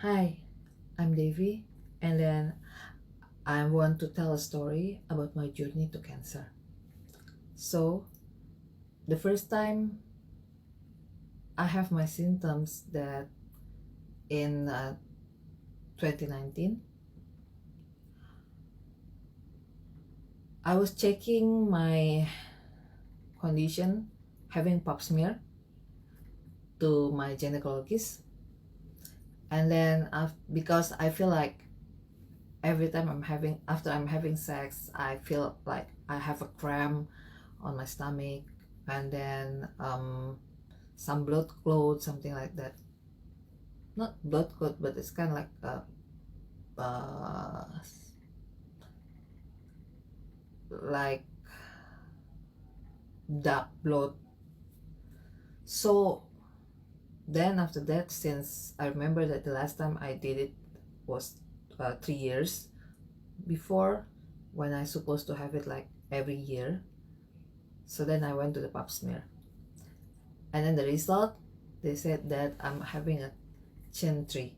Hi, I'm Devi, and then I want to tell a story about my journey to cancer. So, the first time I have my symptoms that in 2019, I was checking my condition, having pap smear to my gynecologist, and then because I feel like every time after I'm having sex, I feel like I have a cramp on my stomach, and then some blood clot, something like that. Not blood clot, but it's kind of like uh, like dark blood. So then after that, since I remember that the last time I did it was 3 years before, when I supposed to have it like every year. So then I went to the pap smear, and then the result, they said that I'm having a chin tree.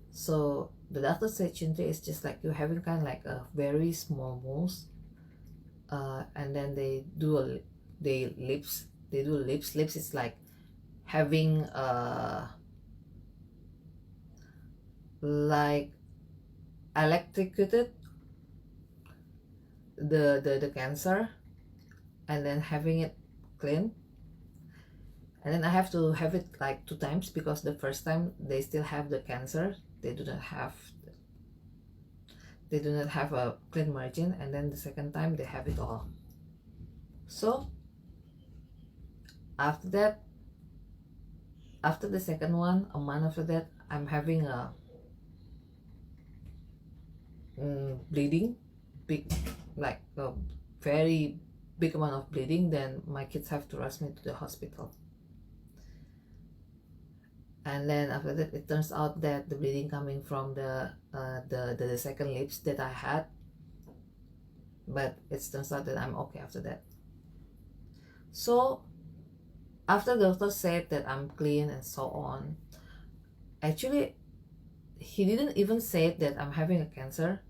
So the doctor said chin tree is just like you're having kind of like a very small moles, and then they do lips. It's like having like electrocuted the cancer, and then having it clean. And then I have to have it like 2 times, because the first time they still have the cancer, they do not have a clean margin, and then the second time they have it all. So after that, after the second one, a month after that, I'm having a bleeding, big, like a very big amount of bleeding. Then my kids have to rush me to the hospital. And then after that, it turns out that the bleeding coming from the second lips that I had, but it turns out that I'm okay after that. So after the doctor said that I'm clean and so on, actually he didn't even say that I'm having a cancer.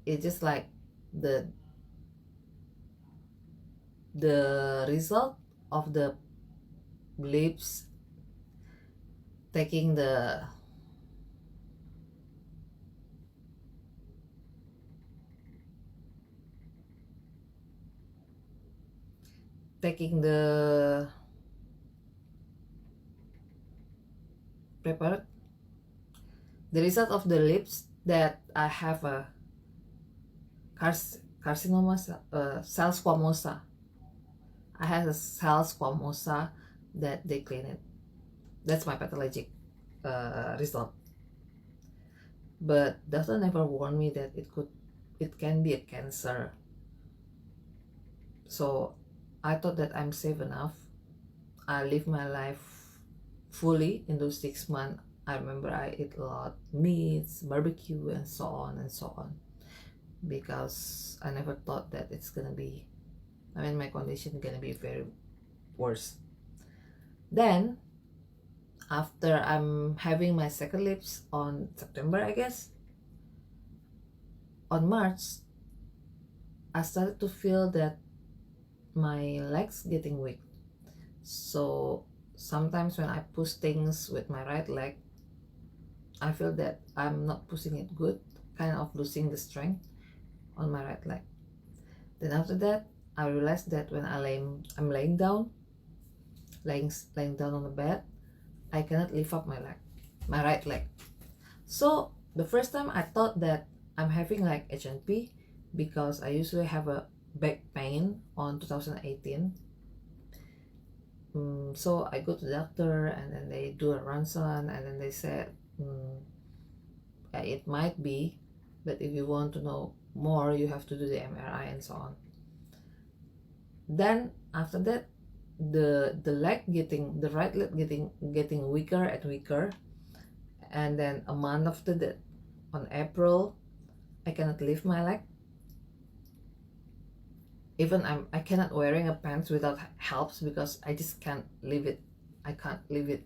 It's just like the result of the lips taking the taking the paper, the result of the lips, that I have a carcinoma, cell squamosa. I have a cell squamosa that they clean it. That's my pathologic result. But doctor never warned me that it can be a cancer. So I thought that I'm safe enough. I live my life fully in those 6 months. I remember I ate a lot meats, barbecue, and so on and so on, because I never thought that it's gonna be, my condition gonna be very worse. Then after I'm having my second lips on September, I guess, on March, I started to feel that my legs getting weak. So sometimes when I push things with my right leg, I feel that I'm not pushing it good, kind of losing the strength on my right leg. Then after that, I realized that when I'm laying down, laying down on the bed, I cannot lift up my right leg. So the first time I thought that I'm having like HNP, because I usually have a back pain on 2018. So I go to the doctor, and then they do a ronsen, and then they said, it might be, but if you want to know more, you have to do the MRI and so on. Then after that, the right leg getting weaker and weaker, and then a month after that, on April, I cannot lift my leg. Even I cannot wearing a pants without helps, because I just can't leave it. I can't leave it.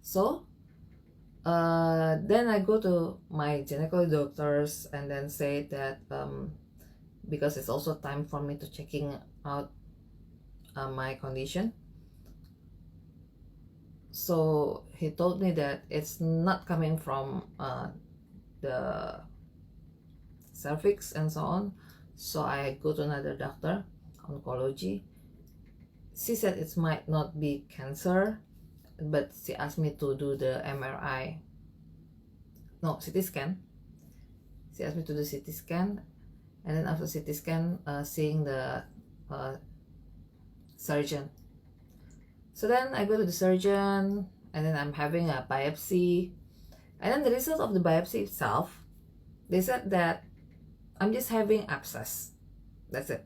So then I go to my gynecology doctors and then say that because it's also time for me to checking out my condition. So he told me that it's not coming from the cervix and so on. So I go to another doctor, oncology. She said it might not be cancer, but she asked me to do the MRI. No, CT scan. She asked me to do CT scan, and then after CT scan, seeing the surgeon. So then I go to the surgeon, and then I'm having a biopsy, and then the result of the biopsy itself, they said that I'm just having abscess. That's it.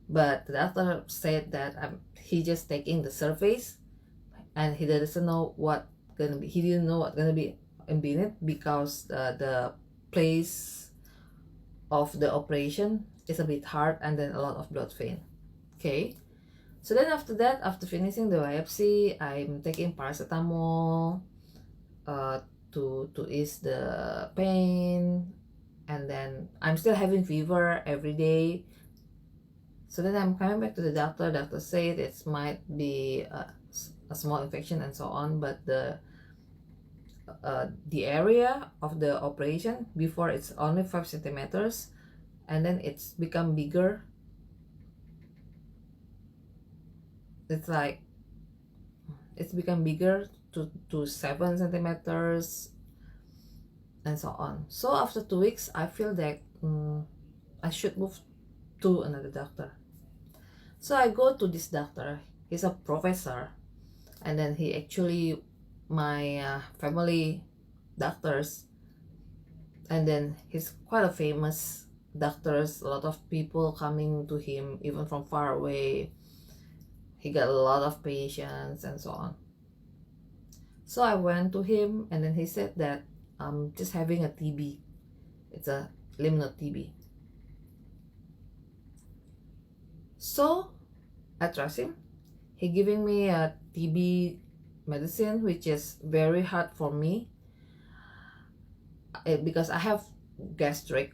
But the doctor said that he just taking the surface, and he doesn't know what gonna be. He didn't know what gonna be in it because the place of the operation is a bit hard, and then a lot of blood vein. Okay. So then after that, after finishing the biopsy, I'm taking paracetamol to ease the pain, and then I'm still having fever every day. So then I'm coming back to the doctor. Doctor said it might be a small infection and so on, but the area of the operation before it's only 5 centimeters, and then it's become bigger. It's like it's become bigger to 7 centimeters and so on. So after 2 weeks, I feel that I should move to another doctor. So I go to this doctor. He's a professor, and then he actually my family doctors, and then he's quite a famous doctors. A lot of people coming to him even from far away. He got a lot of patients and so on. So I went to him, and then he said that I'm just having a TB. It's a lymph node TB. So I trust him. He giving me a TB medicine, which is very hard for me because I have gastric.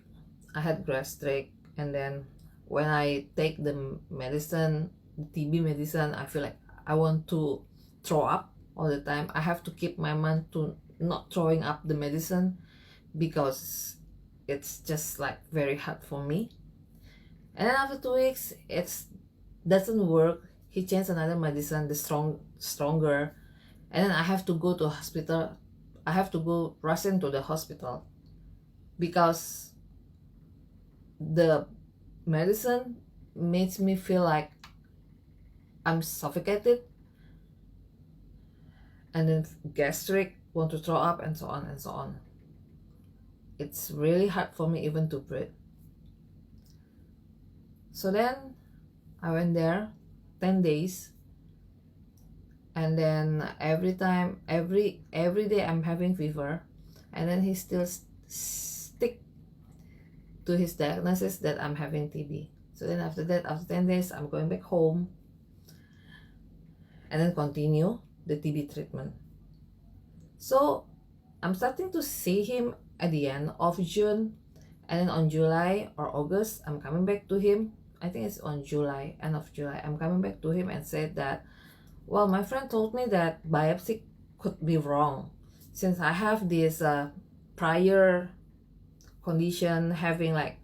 I had gastric, and then when I take the medicine, TB medicine, I feel like I want to throw up all the time. I have to keep my mind to not throwing up the medicine because it's just like very hard for me. And then after 2 weeks, it doesn't work. He changed another medicine, the stronger, and then I have to go to hospital. I have to go rushing to the hospital because the medicine makes me feel like I'm suffocated, and then gastric, want to throw up, and so on and so on. It's really hard for me even to breathe. So then I went there 10 days, and then every day I'm having fever, and then he still stick to his diagnosis that I'm having TB. So then after that, after 10 days, I'm going back home and then continue the TB treatment. So I'm starting to see him at the end of June, and then on July or August, I'm coming back to him. I think it's on July, end of July, I'm coming back to him and said that, well, my friend told me that biopsy could be wrong since I have this prior condition, having like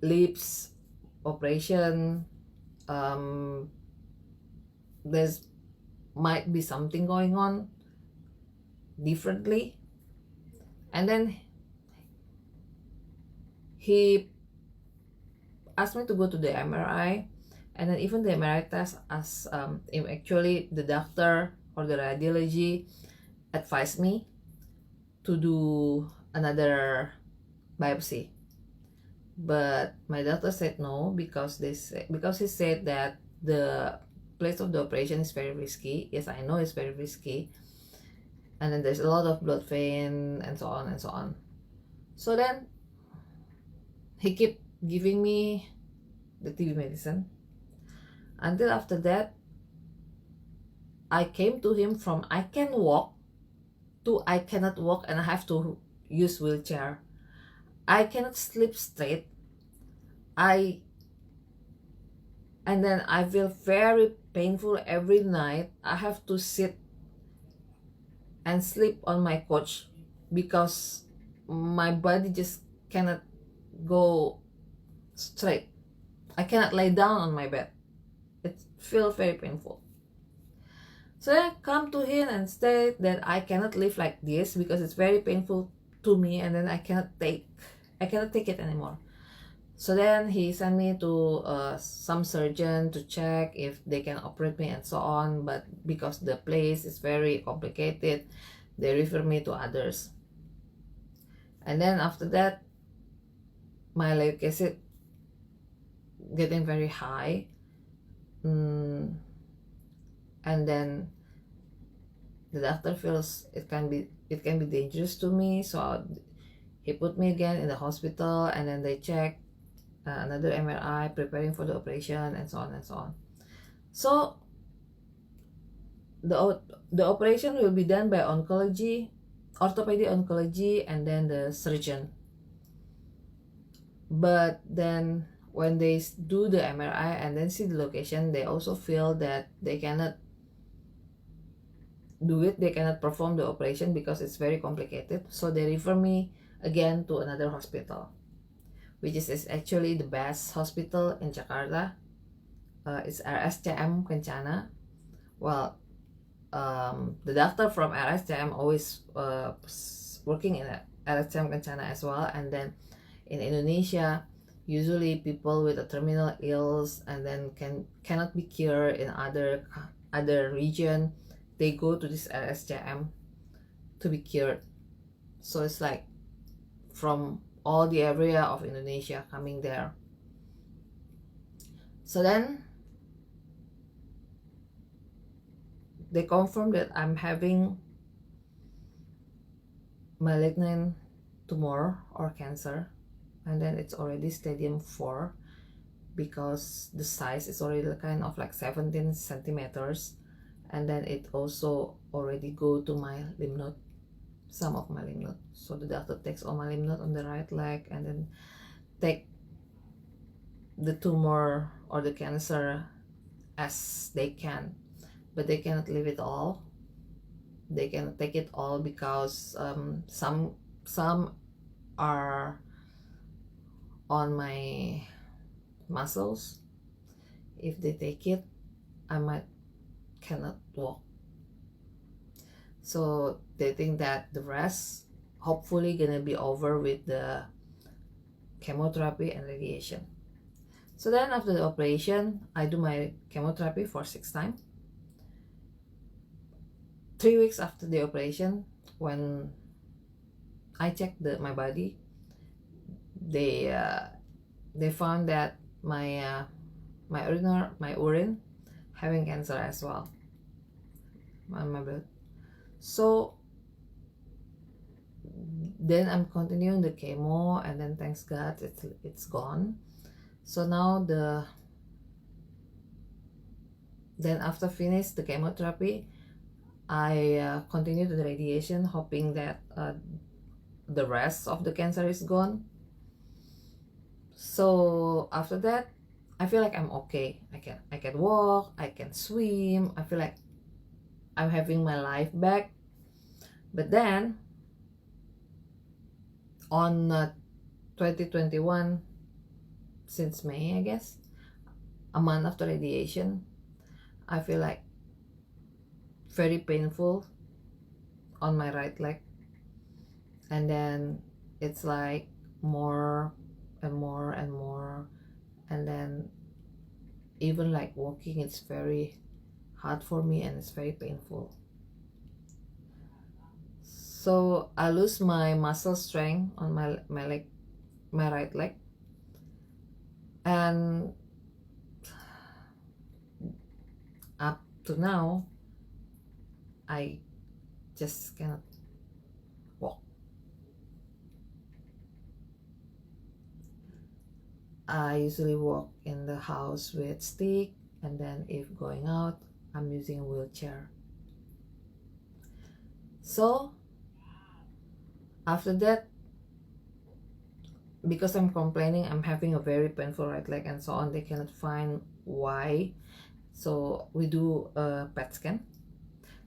lips operation. There's might be something going on differently, and then he asked me to go to the MRI, and then even the MRI test, as actually the doctor or the radiology advised me to do another biopsy, but my doctor said no because he said that the place of the operation is very risky. Yes, I know it's very risky, and then there's a lot of blood vein and so on and so on. So then he kept giving me the TB medicine until after that I came to him from I can walk to I cannot walk and I have to use wheelchair. I cannot sleep straight. I and then I feel very painful every night. I have to sit and sleep on my couch because my body just cannot go straight. I cannot lay down on my bed. It feels very painful. So I come to him and state that I cannot live like this because it's very painful to me, and then I cannot take it anymore. So then he sent me to some surgeon to check if they can operate me and so on. But because the place is very complicated, they refer me to others. And then after that, my lactic acid getting very high. And then the doctor feels it can be dangerous to me, so he put me again in the hospital, and then they check another MRI, preparing for the operation, and so on and so on. So the operation will be done by orthopedic oncology, and then the surgeon. But then when they do the MRI and then see the location, they also feel that they cannot do it, they cannot perform the operation because it's very complicated. So they refer me again to another hospital, which is actually the best hospital in Jakarta. It's RSCM Kencana. Well, the doctor from RSCM always working in RSCM Kencana as well. And then in Indonesia, usually people with a terminal ills and then cannot be cured in other region, they go to this RSCM to be cured. So it's like from all the area of Indonesia coming there. So then they confirm that I'm having malignant tumor or cancer, and then it's already stadium 4 because the size is already kind of like 17 centimeters, and then it also already go to my lymph node, some of my lymph node. So the doctor takes all my lymph node on the right leg and then take the tumor or the cancer as they can, but they cannot leave it all. They cannot take it all because some are on my muscles. If they take it, I might cannot walk. So they think that the rest hopefully gonna be over with the chemotherapy and radiation. So then after the operation, I do my chemotherapy for 6 times. 3 weeks after the operation, when I checked my body, they found that my urine having cancer as well on my blood. So then I'm continuing the chemo, and then thanks God it's gone. So now then after finish the chemotherapy, I continue the radiation, hoping that the rest of the cancer is gone. So after that, I feel like I'm okay. I can walk, I can swim. I feel like I'm having my life back. But then on 2021, since May, I guess, a month after radiation, I feel like very painful on my right leg, and then it's like more and more and more, and then even like walking, it's very hard for me and it's very painful. So I lose my muscle strength on my right leg, and up to now I just cannot walk. I usually walk in the house with stick, and then if going out, I'm using a wheelchair. So after that, because I'm complaining I'm having a very painful right leg and so on, they cannot find why. So we do a PET scan,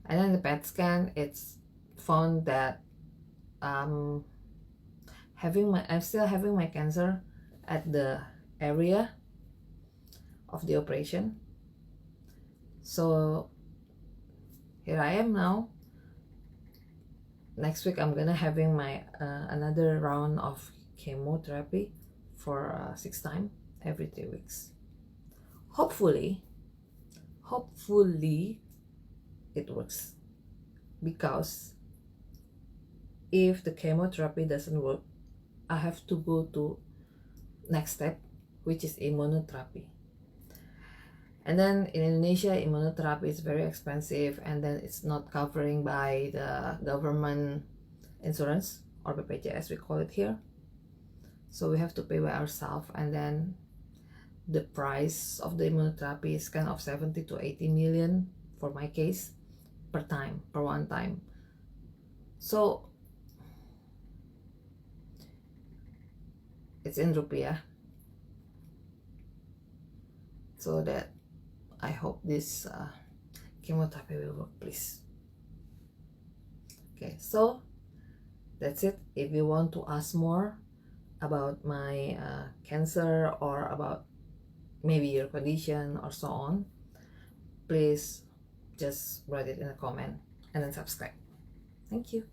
and then the PET scan, it's found that I'm still having my cancer at the area of the operation. So here I am now. Next week I'm gonna having my another round of chemotherapy for 6 times every 3 weeks. Hopefully it works, because if the chemotherapy doesn't work, I have to go to next step, which is immunotherapy. And then in Indonesia, immunotherapy is very expensive, and then it's not covering by the government insurance, or BPJS we call it here. So we have to pay by ourselves, and then the price of the immunotherapy is kind of 70 to 80 million for my case per one time. So it's in rupiah. So that I hope this chemotherapy will work, please. Okay, so that's it. If you want to ask more about my cancer, or about maybe your condition or so on, please just write it in a comment and then subscribe. Thank you.